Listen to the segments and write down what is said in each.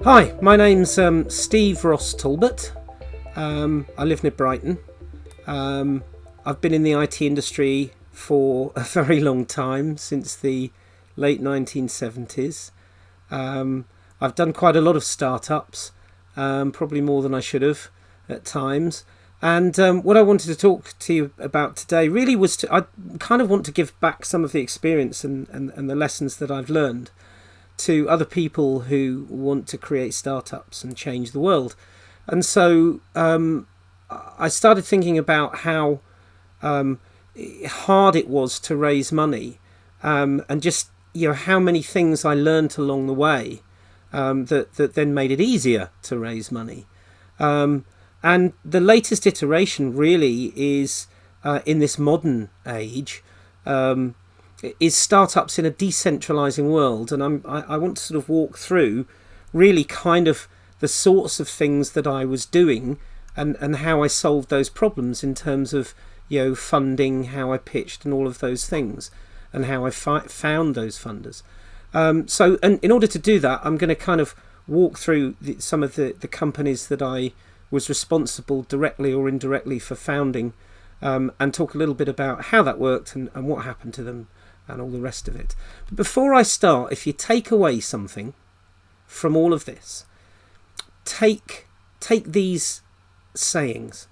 Hi, my name's Steve Ross-Talbot. I live near Brighton. I've been in the IT industry for a very long time, since the late 1970s. I've done quite a lot of startups, probably more than I should have at times. And what I wanted to talk to you about today really was I kind of want to give back some of the experience and the lessons that I've learned to other people who want to create startups and change the world. And so I started thinking about how hard it was to raise money, and just how many things I learned along the way that then made it easier to raise money. And the latest iteration really is in this modern age. Is startups in a decentralizing world, and I want to sort of walk through really kind of the sorts of things that I was doing and how I solved those problems in terms of funding, how I pitched and all of those things, and how I found those funders. So in order to do that, I'm going to kind of walk through some of the companies that I was responsible directly or indirectly for founding, and talk a little bit about how that worked and what happened to them and all the rest of it. But before I start, if you take away something from all of this, take these sayings.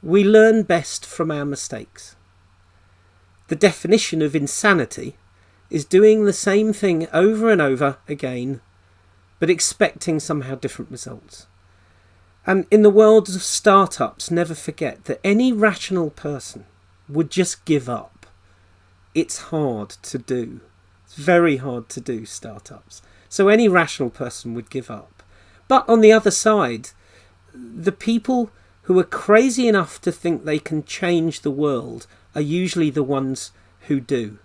We learn best from our mistakes. The definition of insanity is doing the same thing over and over again, but expecting somehow different results. And in the world of startups, never forget that any rational person would just give up. It's hard to do. It's very hard to do startups. So any rational person would give up. But on the other side, the people who are crazy enough to think they can change the world are usually the ones who do.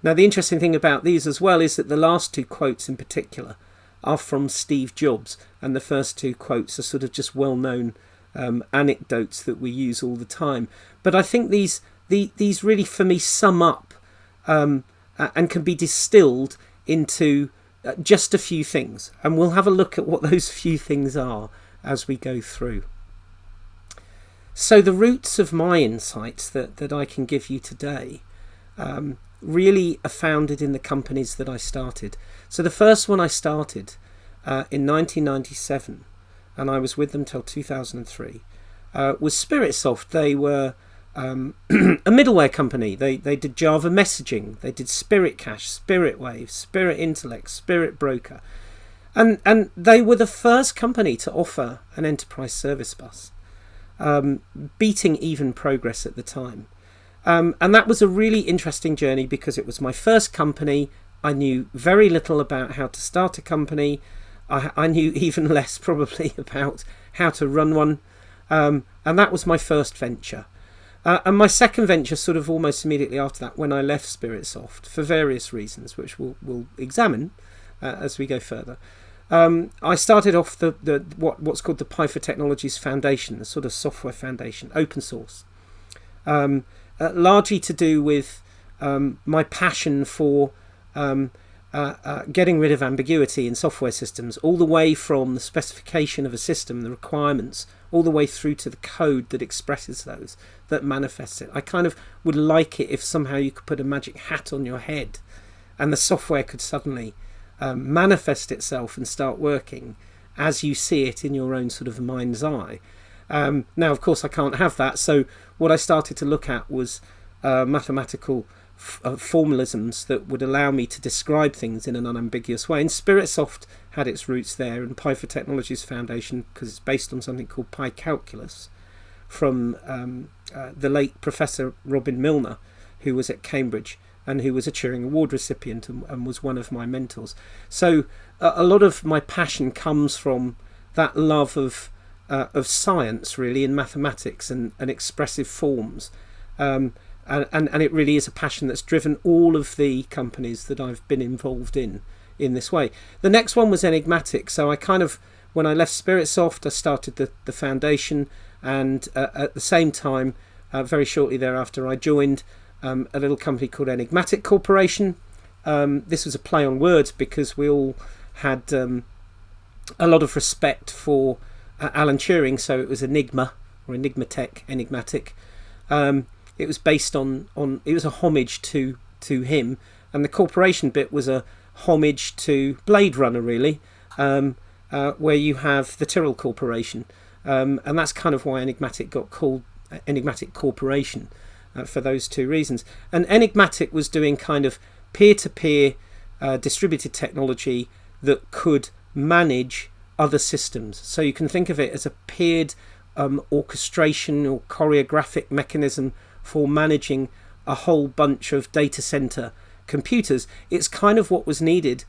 Now, the interesting thing about these as well is that the last two quotes in particular are from Steve Jobs, and the first two quotes are sort of just well-known anecdotes that we use all the time. But I think these really, for me, sum up and can be distilled into just a few things. And we'll have a look at what those few things are as we go through. So the roots of my insights that I can give you today really are founded in the companies that I started. So the first one I started in 1997, and I was with them till 2003, was SpiritSoft. They were a middleware company. They did Java messaging, they did Spirit Cache, Spirit Wave, Spirit Intellect, Spirit Broker, and they were the first company to offer an enterprise service bus, beating even Progress at the time. And that was a really interesting journey because it was my first company. I knew very little about how to start a company. I knew even less probably about how to run one, and that was my first venture. And my second venture sort of almost immediately after that, when I left SpiritSoft for various reasons, which we'll examine as we go further. I started off what's called the Pi for Technologies Foundation, the sort of software foundation, open source, largely to do with my passion for getting rid of ambiguity in software systems, all the way from the specification of a system, the requirements, all the way through to the code that expresses those, that manifests it. I kind of would like it if somehow you could put a magic hat on your head and the software could suddenly manifest itself and start working as you see it in your own sort of mind's eye. Now, of course, I can't have that. So what I started to look at was mathematical formalisms that would allow me to describe things in an unambiguous way. And SpiritSoft had its roots there, and Pi for Technologies Foundation, because it's based on something called Pi Calculus from the late Professor Robin Milner, who was at Cambridge and who was a Turing Award recipient and was one of my mentors. So a lot of my passion comes from that love of science, really, in mathematics and expressive forms. And it really is a passion that's driven all of the companies that I've been involved in this way. The next one was enigmatic. So I kind of, when I left SpiritSoft, I started the foundation, and at the same time, very shortly thereafter, I joined a little company called Enigmatic Corporation. This was a play on words because we all had a lot of respect for Alan Turing, so it was Enigma or Enigmatic. It was based on it was a homage to him, and the corporation bit was a homage to Blade Runner, really, where you have the Tyrrell Corporation, and that's kind of why Enigmatic got called Enigmatic Corporation, for those two reasons. And Enigmatic was doing kind of peer-to-peer distributed technology that could manage other systems. So you can think of it as a peered orchestration or choreographic mechanism for managing a whole bunch of data center computers. It's kind of what was needed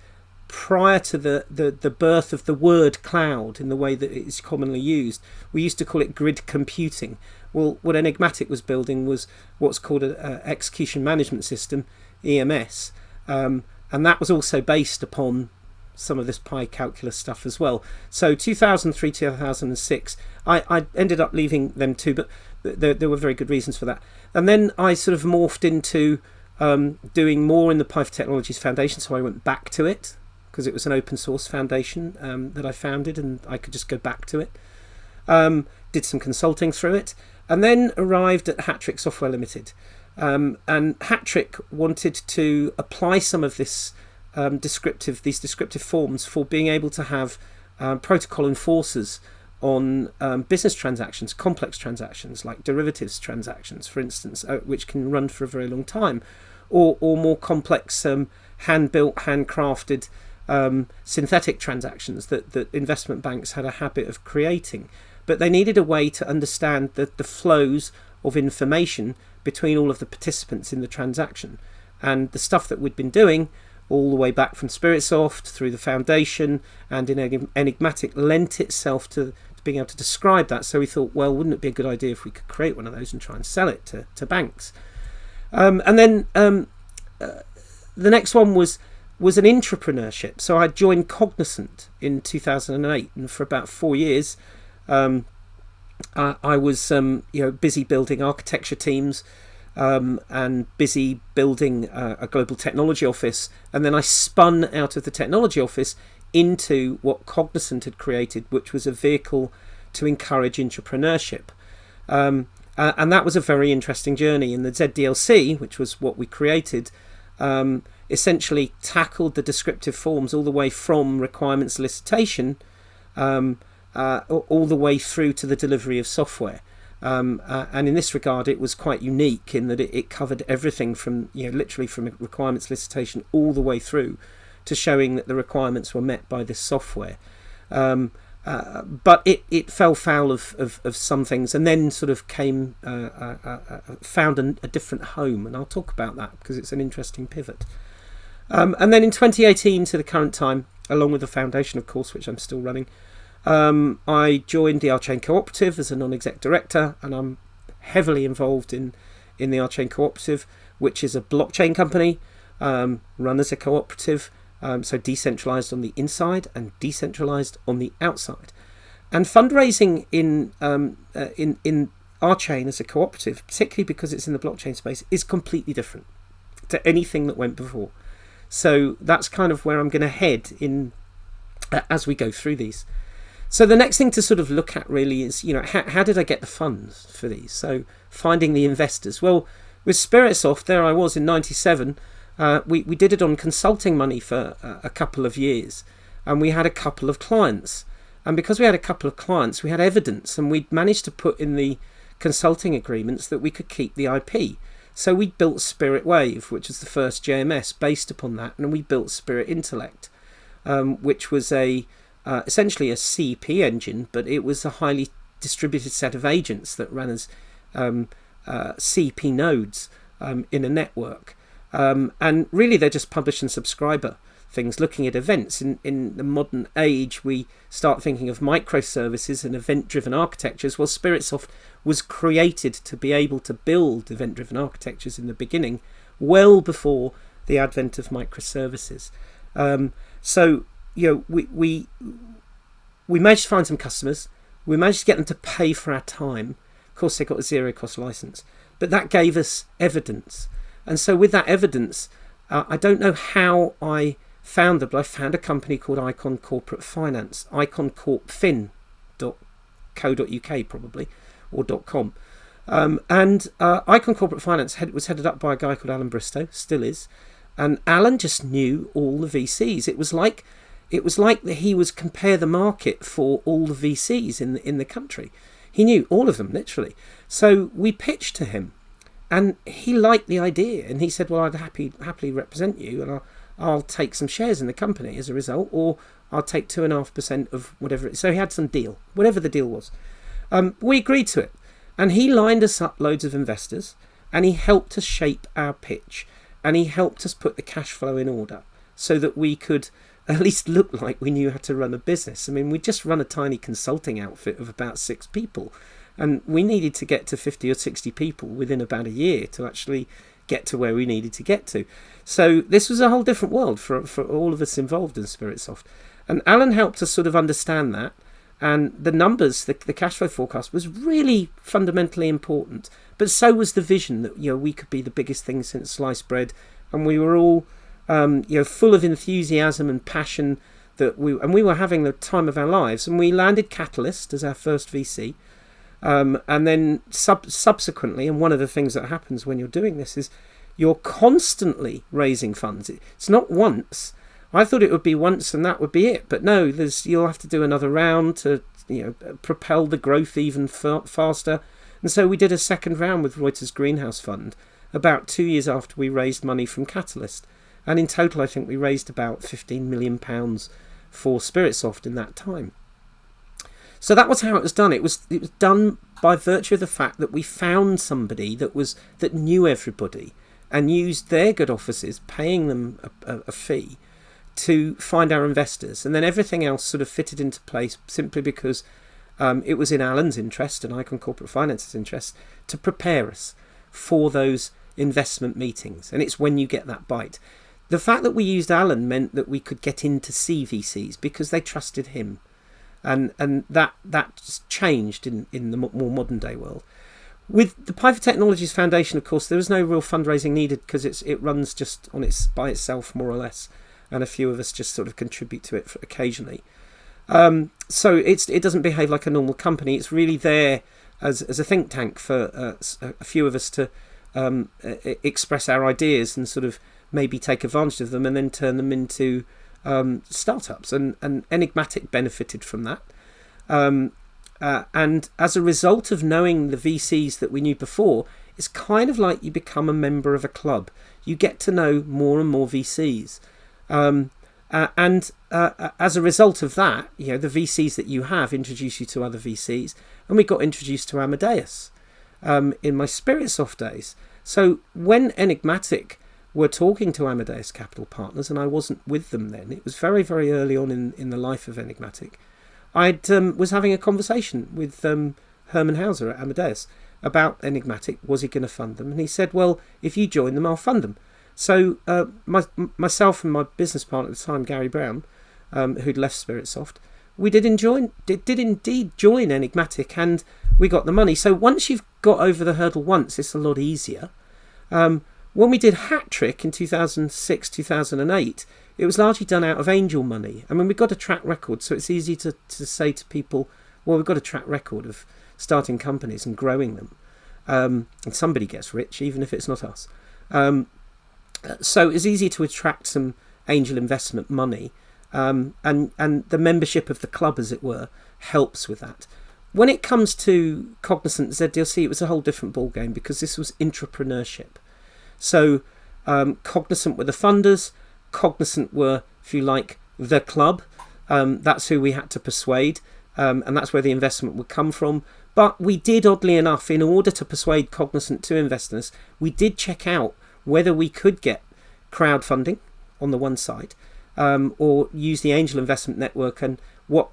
prior to the birth of the word cloud in the way that it is commonly used. We used to call it grid computing. Well, what Enigmatic was building was what's called an execution management system, EMS, and that was also based upon some of this pi calculus stuff as well. So 2003, 2006, I ended up leaving them too, but there were very good reasons for that. And then I sort of morphed into doing more in the Pi for Technologies Foundation, so I went back to it because it was an open source foundation that I founded, and I could just go back to it. Did some consulting through it, and then arrived at Hat-Trick Software Limited. And Hat-Trick wanted to apply some of this these descriptive forms for being able to have protocol enforcers on business transactions, complex transactions like derivatives transactions, for instance, which can run for a very long time, or more complex hand-built, handcrafted synthetic transactions that investment banks had a habit of creating. But they needed a way to understand the flows of information between all of the participants in the transaction. And the stuff that we'd been doing all the way back from Spiritsoft through the foundation and in Enigmatic lent itself to being able to describe that. So we thought, well, wouldn't it be a good idea if we could create one of those and try and sell it to banks? And then the next one was an intrapreneurship. So I joined Cognizant in 2008, and for about 4 years I was busy building architecture teams, and busy building a global technology office. And then I spun out of the technology office into what Cognizant had created, which was a vehicle to encourage entrepreneurship. And that was a very interesting journey. And the ZDLC, which was what we created, essentially tackled the descriptive forms all the way from requirement solicitation all the way through to the delivery of software. And in this regard, it was quite unique in that it covered everything from, literally from requirement solicitation all the way through to showing that the requirements were met by this software. But it fell foul of some things, and then sort of found a different home, and I'll talk about that because it's an interesting pivot. And then in 2018 to the current time, along with the foundation, of course, which I'm still running, I joined the Archain Cooperative as a non-exec director, and I'm heavily involved in the Archain Cooperative, which is a blockchain company run as a cooperative, so decentralized on the inside and decentralized on the outside. And fundraising in Archain as a cooperative, particularly because it's in the blockchain space, is completely different to anything that went before. So that's kind of where I'm going to head in as we go through these. So the next thing to sort of look at really is, how did I get the funds for these? So finding the investors. Well, with Spiritsoft, there I was in 97. We did it on consulting money for a couple of years, and we had a couple of clients. And because we had a couple of clients, we had evidence, and we'd managed to put in the consulting agreements that we could keep the IP. So we built Spirit Wave, which was the first JMS based upon that, and we built Spirit Intellect, which was essentially a CP engine, but it was a highly distributed set of agents that ran as CP nodes in a network. And really they're just publish and subscriber things, looking at events. In the modern age, we start thinking of microservices and event-driven architectures. Well, Spiritsoft was created to be able to build event-driven architectures in the beginning, well before the advent of microservices. We managed to find some customers. We managed to get them to pay for our time. Of course, they got a zero-cost license, but that gave us evidence. And so with that evidence, I don't know how I founder, but I found a company called Icon Corporate Finance, iconcorpfin.co.uk probably, or .com. And Icon Corporate Finance was headed up by a guy called Alan Bristow, still is, and Alan just knew all the VCs. It was like that he was compare the market for all the VCs in the country. He knew all of them, literally. So we pitched to him, and he liked the idea, and he said, well, I'd happily represent you, and I'll take some shares in the company as a result, or I'll take 2.5% of whatever it is. So he had some deal, whatever the deal was. We agreed to it, and he lined us up loads of investors, and he helped us shape our pitch, and he helped us put the cash flow in order so that we could at least look like we knew how to run a business. I mean, we just run a tiny consulting outfit of about 6 people, and we needed to get to 50 or 60 people within about a year to actually get to where we needed to get to. So this was a whole different world for all of us involved in Spiritsoft. And Alan helped us sort of understand that. And the numbers, the cash flow forecast was really fundamentally important. But so was the vision that, we could be the biggest thing since sliced bread. And we were all, full of enthusiasm and passion we were having the time of our lives. And we landed Catalyst as our first VC. And then subsequently, and one of the things that happens when you're doing this is you're constantly raising funds. It's not once. I thought it would be once and that would be it, but no, you'll have to do another round to propel the growth even faster. And so we did a second round with Reuters Greenhouse Fund about 2 years after we raised money from Catalyst, and in total I think we raised about £15 million for Spiritsoft in that time. So that was how it was done. It was done by virtue of the fact that we found somebody that knew everybody and used their good offices, paying them a fee to find our investors, and then everything else sort of fitted into place simply because it was in Alan's interest and Icon Corporate Finance's interest to prepare us for those investment meetings. And it's when you get that bite. The fact that we used Alan meant that we could get in to see VCs because they trusted him. And that changed in the more modern day world. With the Pi for Technologies Foundation, of course, there was no real fundraising needed because it runs just by itself, more or less, and a few of us just sort of contribute to it occasionally. So it doesn't behave like a normal company. It's really there as a think tank for a few of us to express our ideas and sort of maybe take advantage of them and then turn them into startups, and Enigmatic benefited from that. And as a result of knowing the VCs that we knew before, it's kind of like you become a member of a club. You get to know more and more VCs. And as a result of that, the VCs that you have introduce you to other VCs. And we got introduced to Amadeus in my Spiritsoft days. So when Enigmatic were talking to Amadeus Capital Partners, and I wasn't with them then, it was very, very early on in the life of Enigmatic, I was having a conversation with Herman Hauser at Amadeus about Enigmatic. Was he going to fund them? And he said, well, if you join them, I'll fund them. So myself and my business partner at the time, Gary Brown, who'd left Spiritsoft, we did indeed join Enigmatic, and we got the money. So once you've got over the hurdle once, it's a lot easier. When we did Hat Trick in 2006, 2008, it was largely done out of angel money. I mean, we've got a track record, so it's easy to say to people, well, we've got a track record of starting companies and growing them. And somebody gets rich, even if it's not us. So it's easy to attract some angel investment money. And the membership of the club, as it were, helps with that. When it comes to Cognizant ZDLC, it was a whole different ballgame because this was intrapreneurship. So Cognizant were the funders, Cognizant were, if you like, the club. That's who we had to persuade, and that's where the investment would come from. But we did, oddly enough, in order to persuade Cognizant to invest in us, we did check out whether we could get crowdfunding on the one side, or use the angel investment network and what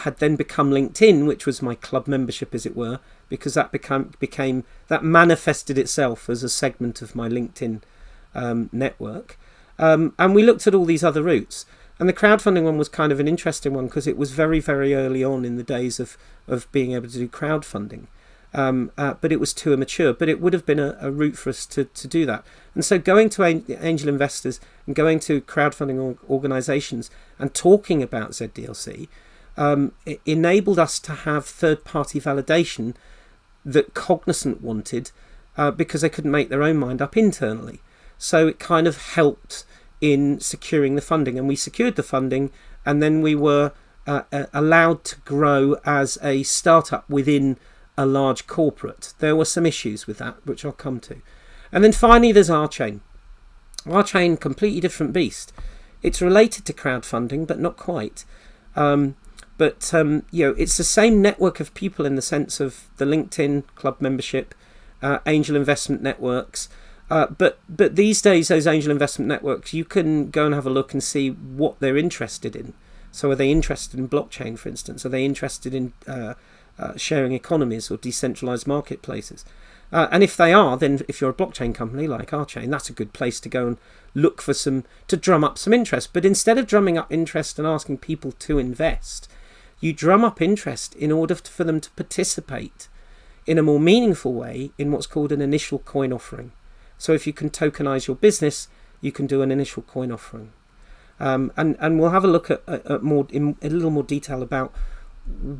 had then become LinkedIn, which was my club membership, as it were, because that became that manifested itself as a segment of my LinkedIn network. And we looked at all these other routes, and the crowdfunding one was kind of an interesting one because it was very, very early on in the days of being able to do crowdfunding. but it was too immature. But it would have been a route for us to do that. And so going to angel investors and going to crowdfunding organisations and talking about ZDLC it enabled us to have third-party validation that Cognizant wanted because they couldn't make their own mind up internally. So it kind of helped in securing the funding, and we secured the funding, and then we were allowed to grow as a startup within a large corporate. There were some issues with that, which I'll come to. And then finally there's Archain. Archain, completely different beast. It's related to crowdfunding, but not quite. But it's the same network of people in the sense of the LinkedIn club membership, angel investment networks. But these days, those angel investment networks, you can go and have a look and see what they're interested in. So are they interested in blockchain, for instance? Are they interested in sharing economies or decentralized marketplaces? And if they are, then if you're a blockchain company like Archain, that's a good place to go and look for to drum up some interest. But instead of drumming up interest and asking people to invest, you drum up interest in order for them to participate in a more meaningful way in what's called an initial coin offering. So if you can tokenize your business, you can do an initial coin offering. And we'll have a look at more in a little more detail about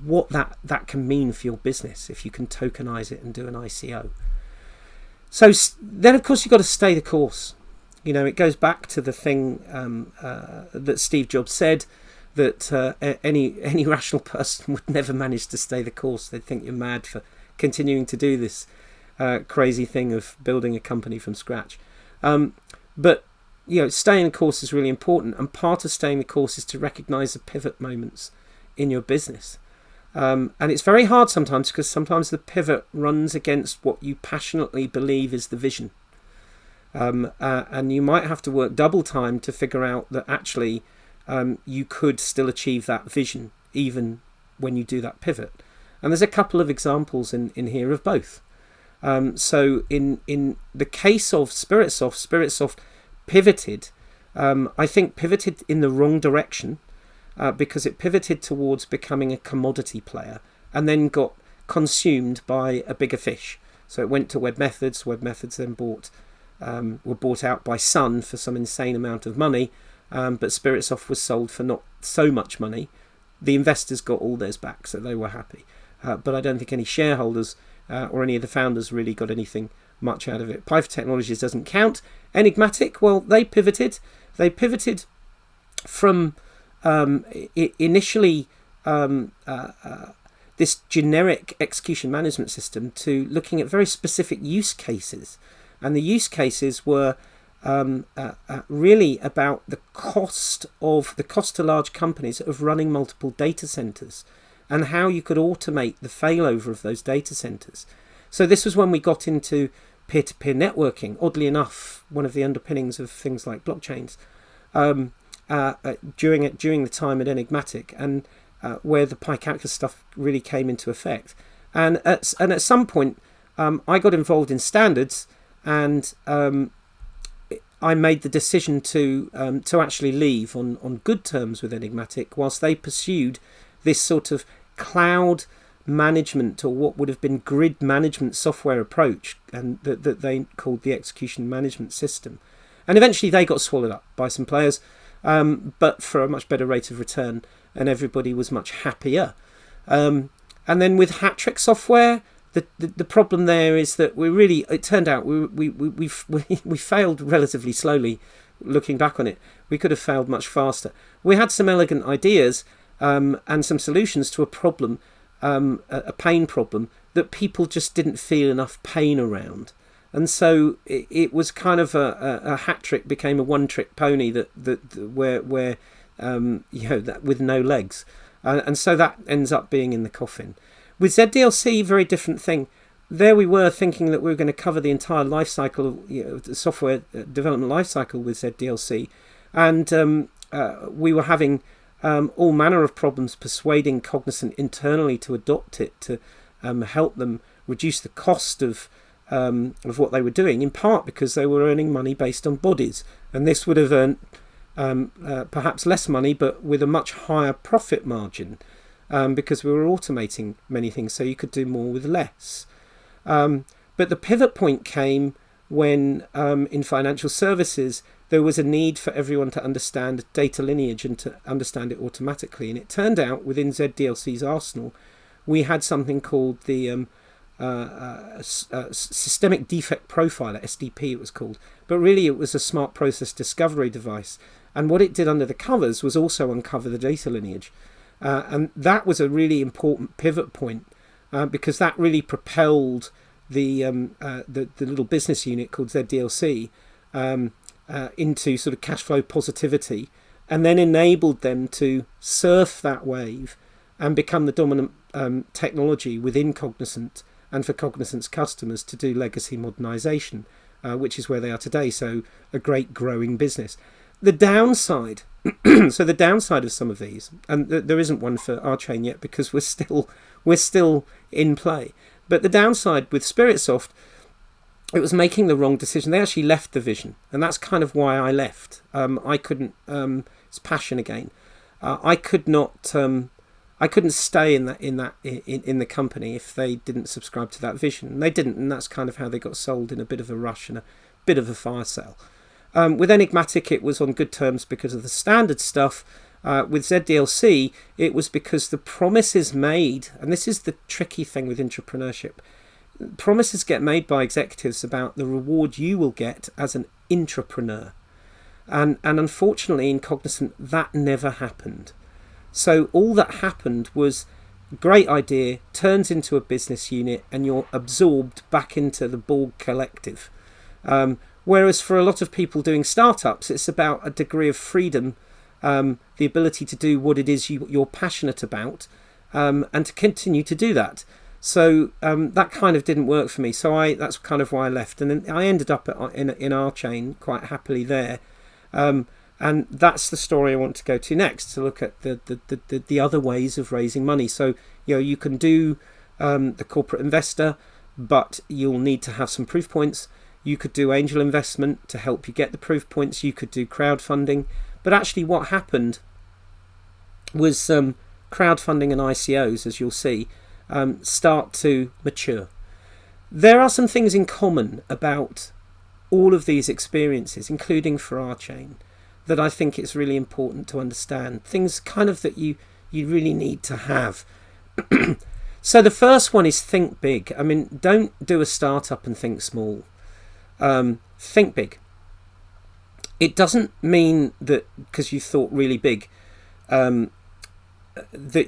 what that can mean for your business if you can tokenize it and do an ICO. So then, of course, you've got to stay the course. It goes back to the thing that Steve Jobs said, that any rational person would never manage to stay the course. They'd think you're mad for continuing to do this crazy thing of building a company from scratch. But staying the course is really important, and part of staying the course is to recognize the pivot moments in your business. And it's very hard sometimes, because sometimes the pivot runs against what you passionately believe is the vision. And you might have to work double time to figure out that actually you could still achieve that vision even when you do that pivot. And there's a couple of examples in here of both. So in the case of Spiritsoft pivoted, I think pivoted in the wrong direction, because it pivoted towards becoming a commodity player and then got consumed by a bigger fish. So it went to WebMethods. WebMethods then were bought out by Sun for some insane amount of money, but Spiritsoft was sold for not so much money. The investors got all theirs back, so they were happy. But I don't think any shareholders or any of the founders really got anything much out of it. Pi for Technologies doesn't count. Enigmatic, well, they pivoted. They pivoted from initially this generic execution management system to looking at very specific use cases. And the use cases were really about the cost to large companies of running multiple data centers, and how you could automate the failover of those data centers. So this was when we got into peer-to-peer networking, oddly enough, one of the underpinnings of things like blockchains, during the time at Enigmatic, and where the PyCalculus stuff really came into effect. And at some point, I got involved in standards, and I made the decision to actually leave on good terms with Enigmatic, whilst they pursued this sort of cloud management, or what would have been grid management software approach, and that they called the execution management system. And eventually they got swallowed up by some players, but for a much better rate of return, and everybody was much happier. And then with Hat-Trick Software, the problem there is that it turned out we failed relatively slowly. Looking back on it, we could have failed much faster. We had some elegant ideas and some solutions to a problem, a pain problem that people just didn't feel enough pain around. And so it was kind of a hat trick became a one-trick pony where that with no legs, and so that ends up being in the coffin. With ZDLC, very different thing. There we were thinking that we were going to cover the entire life cycle, the software development life cycle with ZDLC, and we were having all manner of problems persuading Cognizant internally to adopt it, to help them reduce the cost of what they were doing, in part because they were earning money based on bodies, and this would have earned perhaps less money, but with a much higher profit margin, because we were automating many things, so you could do more with less. But the pivot point came when in financial services there was a need for everyone to understand data lineage and to understand it automatically. And it turned out within ZDLC's arsenal, we had something called the Systemic Defect Profiler, SDP it was called. But really it was a smart process discovery device. And what it did under the covers was also uncover the data lineage. And that was a really important pivot point because that really propelled the little business unit called ZDLC into sort of cash flow positivity, and then enabled them to surf that wave and become the dominant technology within Cognizant and for Cognizant's customers to do legacy modernization, which is where they are today. So a great growing business. The downside, so the downside of some of these, and there isn't one for our chain yet because we're still in play. But the downside with Spiritsoft, it was making the wrong decision. They actually left the vision, and that's kind of why I left. I couldn't. It's passion again. I couldn't stay in the company if they didn't subscribe to that vision. And they didn't, and that's kind of how they got sold in a bit of a rush and a bit of a fire sale. With Enigmatic, it was on good terms because of the standard stuff. With ZDLC, it was because the promises made, and this is the tricky thing with entrepreneurship, promises get made by executives about the reward you will get as an intrapreneur. And unfortunately, in Cognizant, that never happened. So all that happened was great idea turns into a business unit and you're absorbed back into the Borg collective. Whereas for a lot of people doing startups, it's about a degree of freedom, the ability to do what it is you're passionate about, and to continue to do that. So that kind of didn't work for me. So that's kind of why I left. And then I ended up in our chain quite happily there. And that's the story I want to go to next, to look at the other ways of raising money. So you can do the corporate investor, but you'll need to have some proof points. You could do angel investment to help you get the proof points. You could do crowdfunding. But actually what happened was crowdfunding and ICOs, as you'll see, start to mature. There are some things in common about all of these experiences, including for our chain, that I think it's really important to understand. Things kind of that you really need to have. So the first one is think big. I mean, don't do a startup and think small. Think big. It doesn't mean that because you thought really big that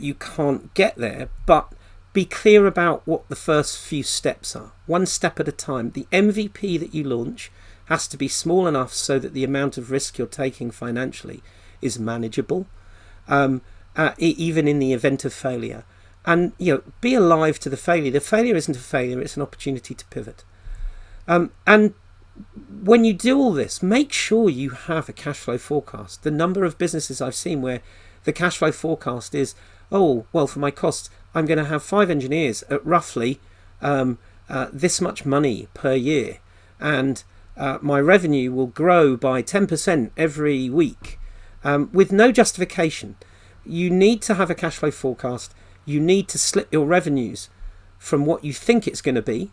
you can't get there, but be clear about what the first few steps are. One step at a time. The MVP that you launch has to be small enough so that the amount of risk you're taking financially is manageable, even in the event of failure. And be alive to the failure. The failure isn't a failure; it's an opportunity to pivot. And when you do all this, make sure you have a cash flow forecast. The number of businesses I've seen where the cash flow forecast is, oh, well, for my costs, I'm going to have 5 engineers at roughly this much money per year. And my revenue will grow by 10% every week with no justification. You need to have a cash flow forecast. You need to slip your revenues from what you think it's going to be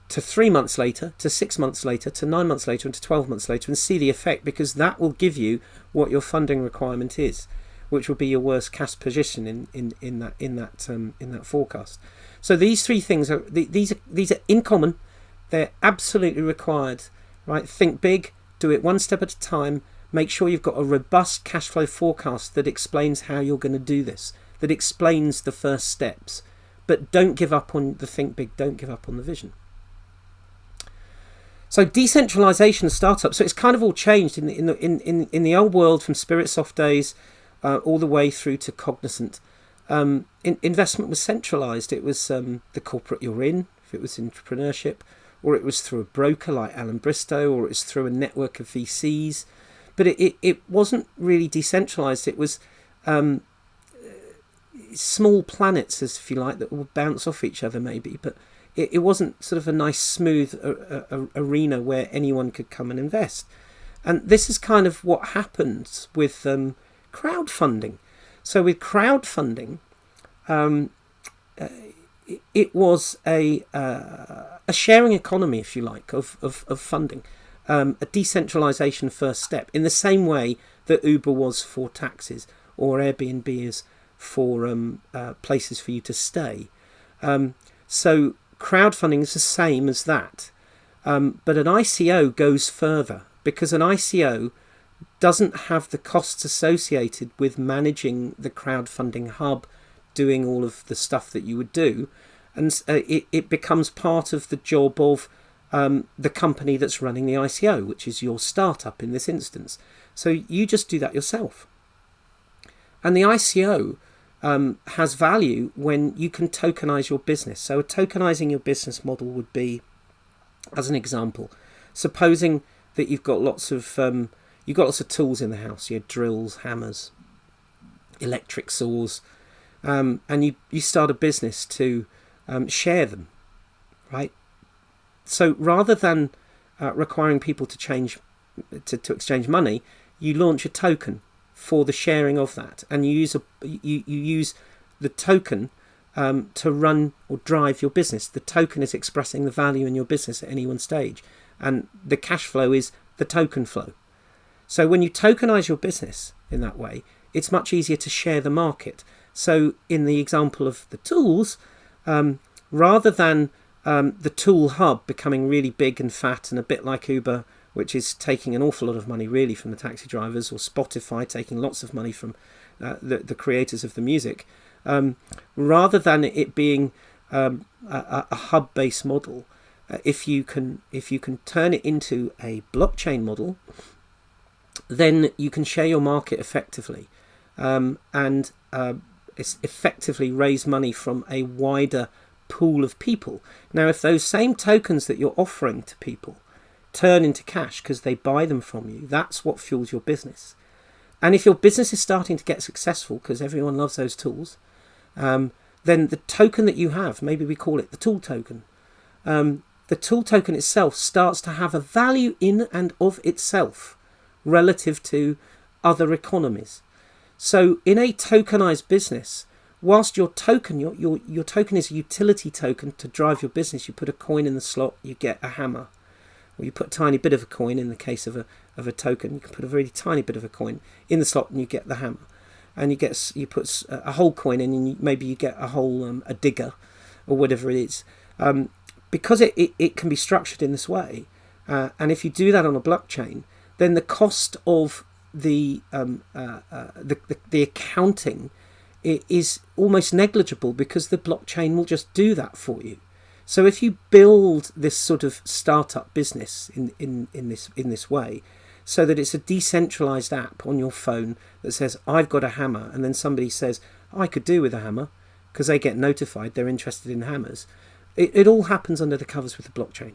to 3 months later, to 6 months later, to 9 months later, and to 12 months later, and see the effect, because that will give you what your funding requirement is, which will be your worst cash position in that forecast. So these three things are these are in common. They're absolutely required. Right? Think big. Do it one step at a time. Make sure you've got a robust cash flow forecast that explains how you're going to do this, that explains the first steps. But don't give up on the think big. Don't give up on the vision. So decentralization of startups. So it's kind of all changed in the old world from Spiritsoft days all the way through to Cognizant. Investment was centralized. It was the corporate you're in, if it was entrepreneurship, or it was through a broker like Alan Bristow, or it was through a network of VCs. But it wasn't really decentralized. It was small planets, as if you like, that would bounce off each other maybe, but it wasn't sort of a nice smooth arena where anyone could come and invest. And this is kind of what happens with crowdfunding. So with crowdfunding, it was a sharing economy, if you like, of funding, a decentralization first step, in the same way that Uber was for taxis or Airbnb is for places for you to stay. So crowdfunding is the same as that. But an ICO goes further, because an ICO doesn't have the costs associated with managing the crowdfunding hub, doing all of the stuff that you would do. And it becomes part of the job of the company that's running the ICO, which is your startup in this instance. So you just do that yourself. And the ICO has value when you can tokenize your business. So tokenizing your business model would be, as an example, supposing that you've got lots of tools in the house, you have drills, hammers, electric saws, and you start a business to share them, right? So rather than requiring people to exchange money, you launch a token for the sharing of that, and you use the token to run or drive your business. The token is expressing the value in your business at any one stage, and the cash flow is the token flow. So when you tokenize your business in that way, it's much easier to share the market. So in the example of the tools, rather than the tool hub becoming really big and fat and a bit like Uber, which is taking an awful lot of money really from the taxi drivers, or Spotify taking lots of money from the creators of the music, rather than it being a hub-based model, if you can turn it into a blockchain model, then you can share your market effectively, and effectively raise money from a wider pool of people. Now, if those same tokens that you're offering to people turn into cash because they buy them from you, that's what fuels your business. And if your business is starting to get successful because everyone loves those tools, then the token that you have, maybe we call it the tool token, the tool token itself starts to have a value in and of itself relative to other economies. So in a tokenized business, whilst your token is a utility token to drive your business, you put a coin in the slot, you get a hammer. Or you put a tiny bit of a coin in the case of a token. You can put a really tiny bit of a coin in the slot and you get the hammer. And you put a whole coin in, and maybe you get a whole a digger or whatever it is. Because it can be structured in this way, and if you do that on a blockchain, then the cost of the accounting is almost negligible, because the blockchain will just do that for you. So if you build this sort of startup business in this way, so that it's a decentralized app on your phone that says, I've got a hammer, and then somebody says, I could do with a hammer, because they get notified they're interested in hammers. It all happens under the covers with the blockchain.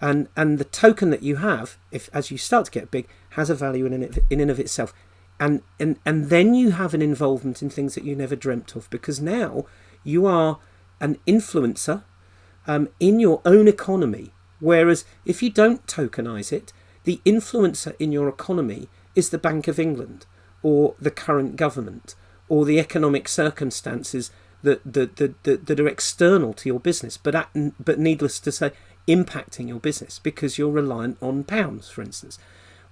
And the token that you have, if as you start to get big, has a value in and of itself. And then you have an involvement in things that you never dreamt of, because now you are an influencer in your own economy. Whereas if you don't tokenize it, the influencer in your economy is the Bank of England, or the current government, or the economic circumstances that are external to your business, but needless to say, impacting your business, because you're reliant on pounds, for instance.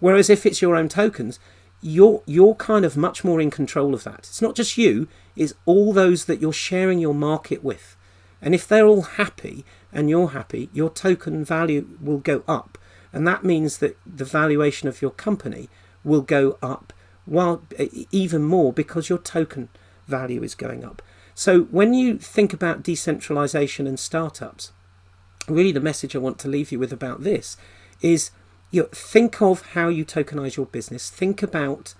Whereas if it's your own tokens, you're kind of much more in control of that. It's not just you, it's all those that you're sharing your market with. And if they're all happy and you're happy, your token value will go up. And that means that the valuation of your company will go up even more, because your token value is going up. So when you think about decentralization and startups, really the message I want to leave you with about this is, think of how you tokenize your business. Think about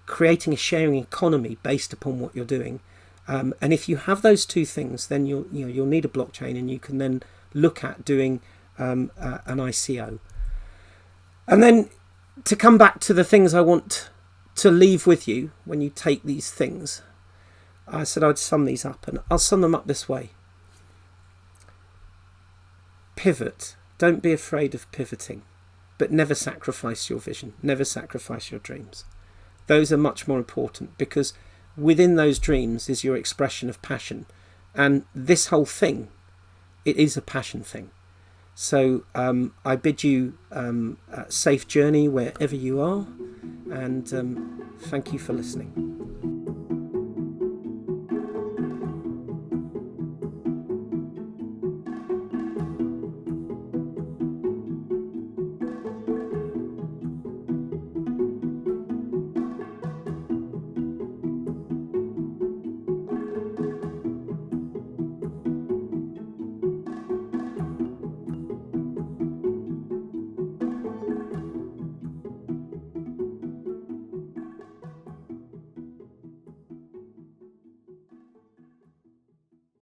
creating a sharing economy based upon what you're doing. And if you have those two things, then you'll need a blockchain, and you can then look at doing an ICO. And then to come back to the things I want to leave with you when you take these things, I said I'd sum these up, and I'll sum them up this way. Pivot. Don't be afraid of pivoting, but never sacrifice your vision. Never sacrifice your dreams. Those are much more important, because within those dreams is your expression of passion, And this whole thing, it is a passion thing. So I bid you a safe journey wherever you are, and thank you for listening.